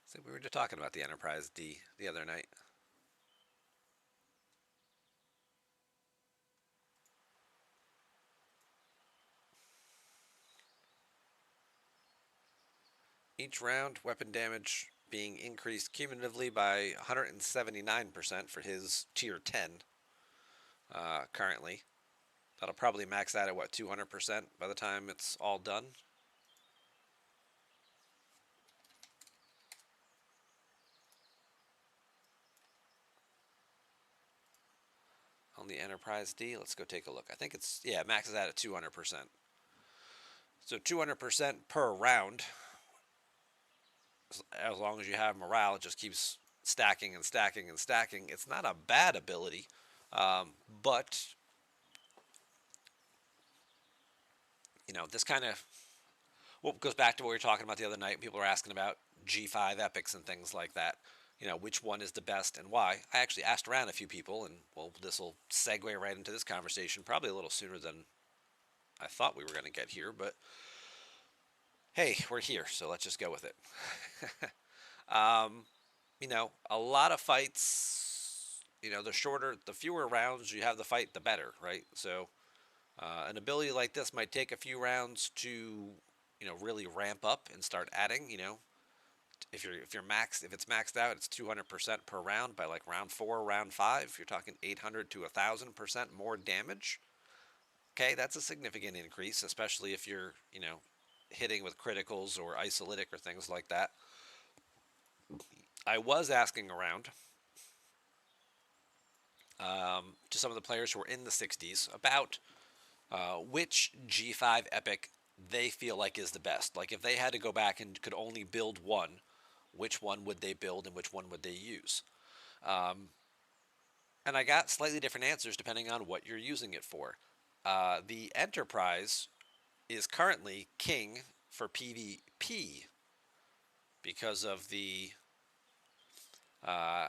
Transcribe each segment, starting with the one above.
So we were just talking about the Enterprise D the other night. Each round, weapon damage being increased cumulatively by 179% for his tier 10 currently. That'll probably max out at what, 200% by the time it's all done. On the Enterprise D, let's go take a look. I think it's, yeah, it maxes out at 200%. So 200% per round, as long as you have morale, it just keeps stacking and stacking and stacking. It's not a bad ability, but this kind of goes back to what we were talking about the other night. People are asking about G5 epics and things like that. Which one is the best and why? I actually asked around a few people, and well, this will segue right into this conversation, probably a little sooner than I thought we were going to get here, but hey, we're here, so let's just go with it. A lot of fights, the fewer rounds you have the fight, the better, right? So an ability like this might take a few rounds to, really ramp up and start adding. If it's maxed out, it's 200% per round. By like round 4, round 5, you're talking 800 to 1,000% more damage. Okay, that's a significant increase, especially if you're, hitting with criticals or isolytic or things like that. I was asking around to some of the players who are in the 60s about which G5 epic they feel like is the best. Like if they had to go back and could only build one, which one would they build and which one would they use? And I got slightly different answers depending on what you're using it for. The Enterprise is currently king for PvP because of uh,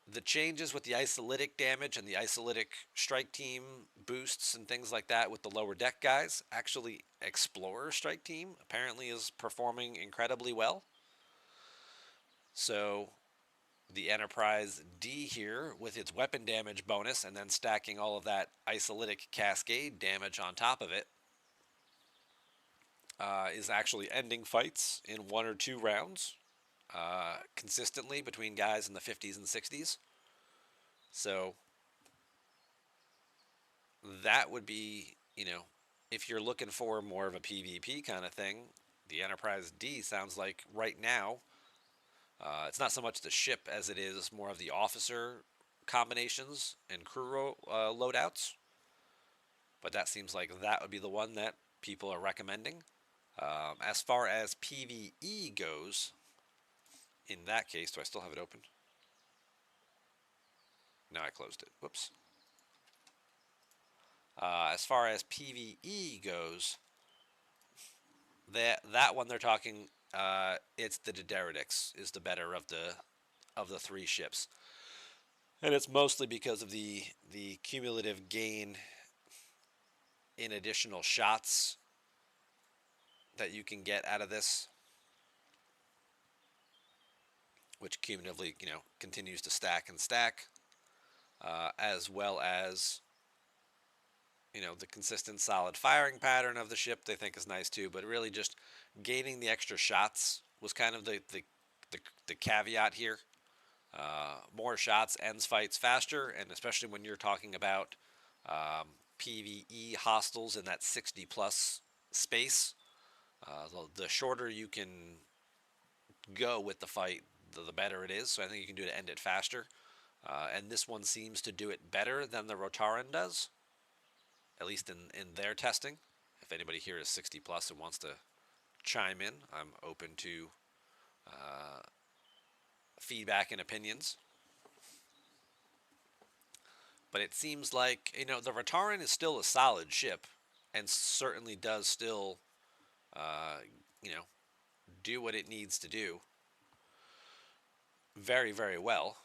the changes with the isolytic damage and the isolytic strike team boosts and things like that with the lower deck guys. Actually, Explorer strike team apparently is performing incredibly well. So the Enterprise D here with its weapon damage bonus and then stacking all of that isolytic cascade damage on top of it is actually ending fights in 1 or 2 rounds consistently between guys in the 50s and 60s. So that would be, if you're looking for more of a PvP kind of thing, the Enterprise D sounds like right now, it's not so much the ship as it is more of the officer combinations and crew loadouts. But that seems like that would be the one that people are recommending. As far as PvE goes, in that case, do I still have it open? No, I closed it. Whoops. As far as PvE goes, that one they're talking, it's the Dideritics is the better of the three ships, and it's mostly because of the cumulative gain in additional shots that you can get out of this, which cumulatively continues to stack and stack, as well as the consistent solid firing pattern of the ship they think is nice too, but really just gaining the extra shots was kind of the caveat here. More shots ends fights faster, and especially when you're talking about PvE hostiles in that 60 plus space, the shorter you can go with the fight, the better it is. So I think you can do it to end it faster. And this one seems to do it better than the Rotaran does, at least in their testing. If anybody here is 60 plus and wants to chime in, I'm open to feedback and opinions. But it seems like, the Rotaran is still a solid ship and certainly does still, uh, you know, do what it needs to do very, very well.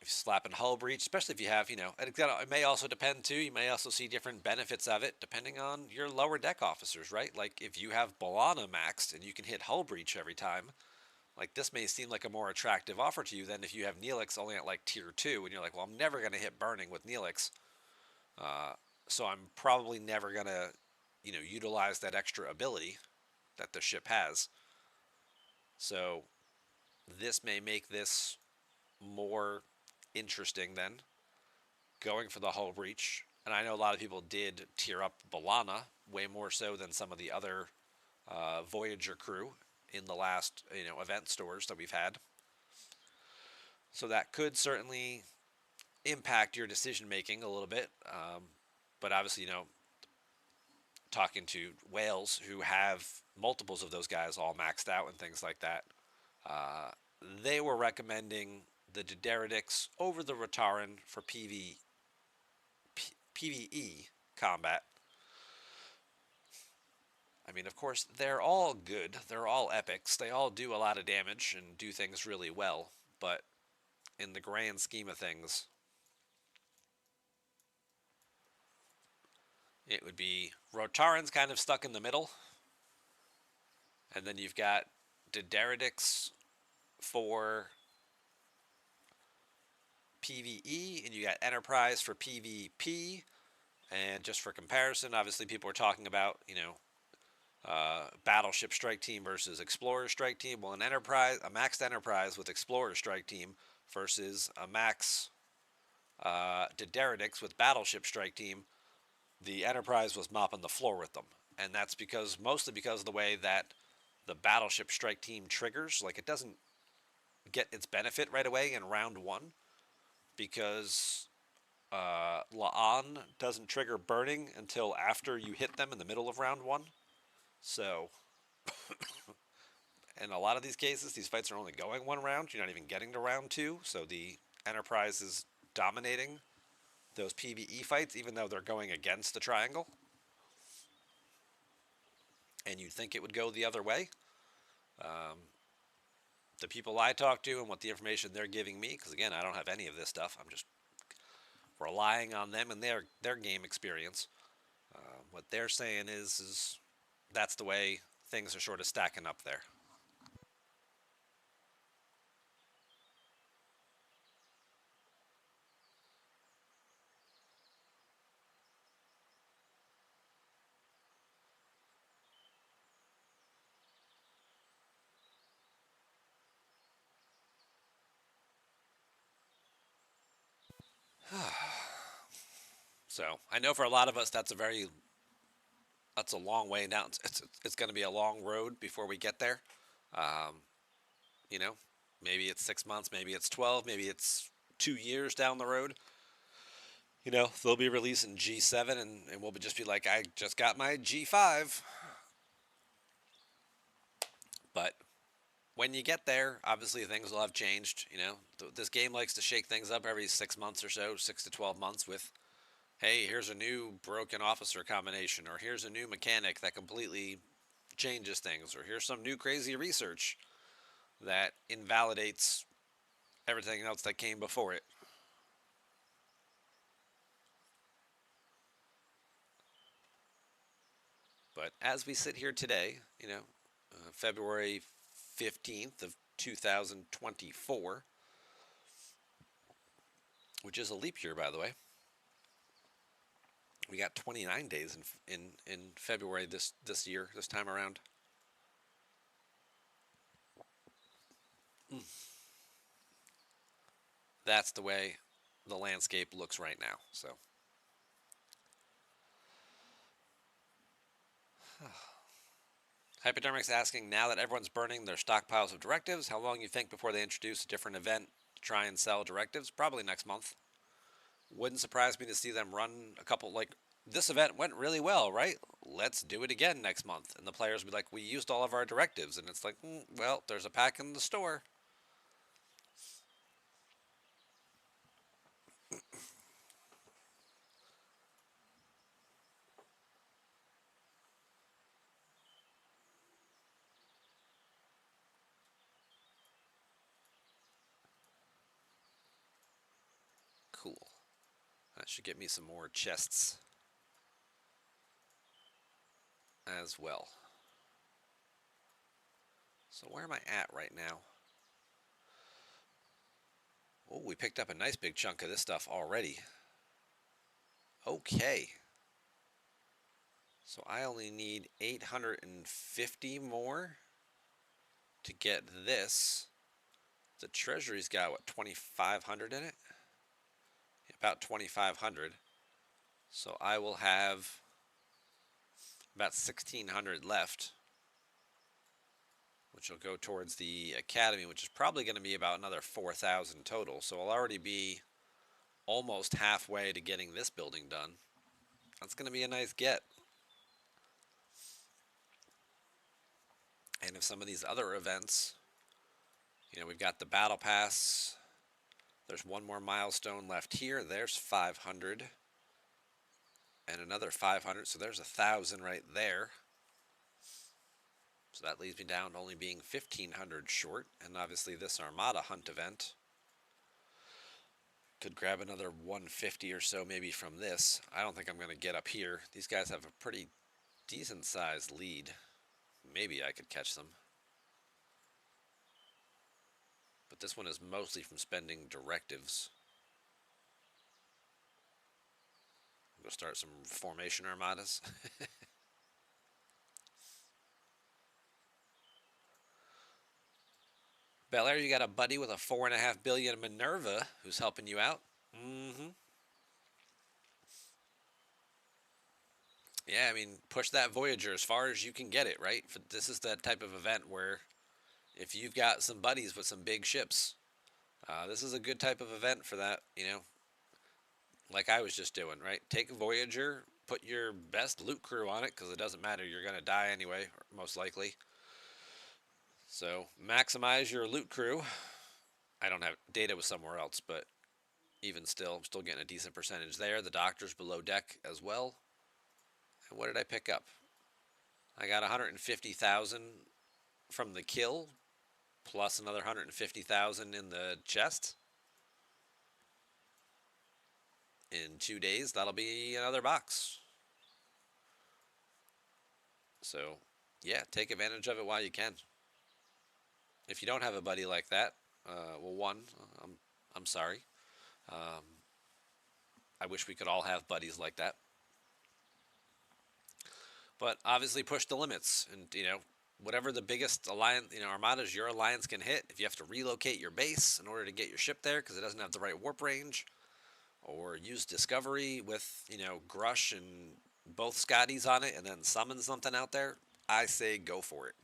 if you slap in hull breach, especially if you have, it may also depend too. You may also see different benefits of it depending on your lower deck officers, right? Like if you have Balana maxed and you can hit hull breach every time, like this may seem like a more attractive offer to you than if you have Neelix only at like tier 2 and you're like, well, I'm never going to hit burning with Neelix. So I'm probably never going to, utilize that extra ability that the ship has. So this may make this more interesting than going for the hull breach. And I know a lot of people did tier up Balana way more so than some of the other Voyager crew in the last event stores that we've had. So that could certainly impact your decision making a little bit. But obviously, talking to whales who have multiples of those guys all maxed out and things like that, uh, they were recommending the D'Deridex over the Rotaran for PvE combat. I mean, of course, they're all good. They're all epics. They all do a lot of damage and do things really well. But in the grand scheme of things, it would be Rotaran's kind of stuck in the middle. And then you've got D'Deridex for PvE, and you got Enterprise for PvP. And just for comparison, obviously people are talking about, Battleship Strike Team versus Explorer Strike Team. Well, a maxed Enterprise with Explorer Strike Team versus a max D'Deridex with Battleship Strike Team. The Enterprise was mopping the floor with them, and that's mostly because of the way that the Battleship Strike Team triggers. Like it doesn't get its benefit right away in round one because La'an doesn't trigger burning until after you hit them in the middle of round one. So, in a lot of these cases, these fights are only going one round. You're not even getting to round two. So the Enterprise is dominating those PvE fights, even though they're going against the triangle. And you'd think it would go the other way. The people I talk to and what the information they're giving me, because again, I don't have any of this stuff. I'm just relying on them and their game experience. What they're saying is that's the way things are sort of stacking up there. So I know for a lot of us that's a long way down. It's going to be a long road before we get there. Um, you know, maybe it's 6 months, maybe it's 12, maybe it's 2 years down the road. They'll be releasing G7 and we'll just be like, I just got my G5. But when you get there, obviously things will have changed. This game likes to shake things up every 6 months or so, 6 to 12 months with, hey, here's a new broken officer combination, or here's a new mechanic that completely changes things, or here's some new crazy research that invalidates everything else that came before it. But as we sit here today, February 15th of 2024, which is a leap year, by the way. We got 29 days in February this year, this time around. That's the way the landscape looks right now. So, Hypodermic's asking, now that everyone's burning their stockpiles of directives, how long you think before they introduce a different event to try and sell directives? Probably next month. Wouldn't surprise me to see them run a couple, like, this event went really well, right? Let's do it again next month. And the players will be like, we used all of our directives. And it's like, well, there's a pack in the store. That should get me some more chests as well. So where am I at right now? Oh, we picked up a nice big chunk of this stuff already. Okay. So I only need 850 more to get this. The treasury's got, what, 2,500 in it? About 2,500. So I will have about 1,600 left, which will go towards the academy, which is probably going to be about another 4,000 total. So I'll already be almost halfway to getting this building done. That's going to be a nice get. And if some of these other events, we've got the battle pass. There's one more milestone left here. There's 500 and another 500. So there's 1,000 right there. So that leaves me down to only being 1,500 short. And obviously this Armada hunt event could grab another 150 or so maybe from this. I don't think I'm going to get up here. These guys have a pretty decent sized lead. Maybe I could catch them. But this one is mostly from spending directives. I'm going to start some formation armadas. Bel Air, you got a buddy with a 4.5 billion Minerva who's helping you out. Yeah, I mean, push that Voyager as far as you can get it, right? This is that type of event where if you've got some buddies with some big ships, this is a good type of event for that, like I was just doing, right? Take a Voyager, put your best loot crew on it, because it doesn't matter. You're going to die anyway, most likely. So maximize your loot crew. I don't have data with somewhere else, but even still, I'm still getting a decent percentage there. The doctor's below deck as well. And what did I pick up? I got 150,000 from the kill, plus another 150,000 in the chest. In 2 days, that'll be another box. So, yeah, take advantage of it while you can. If you don't have a buddy like that, well, one, I'm sorry. I wish we could all have buddies like that. But obviously push the limits, and whatever the biggest alliance, armadas your alliance can hit. If you have to relocate your base in order to get your ship there because it doesn't have the right warp range, or use Discovery with Grush and both Scotties on it, and then summon something out there, I say go for it.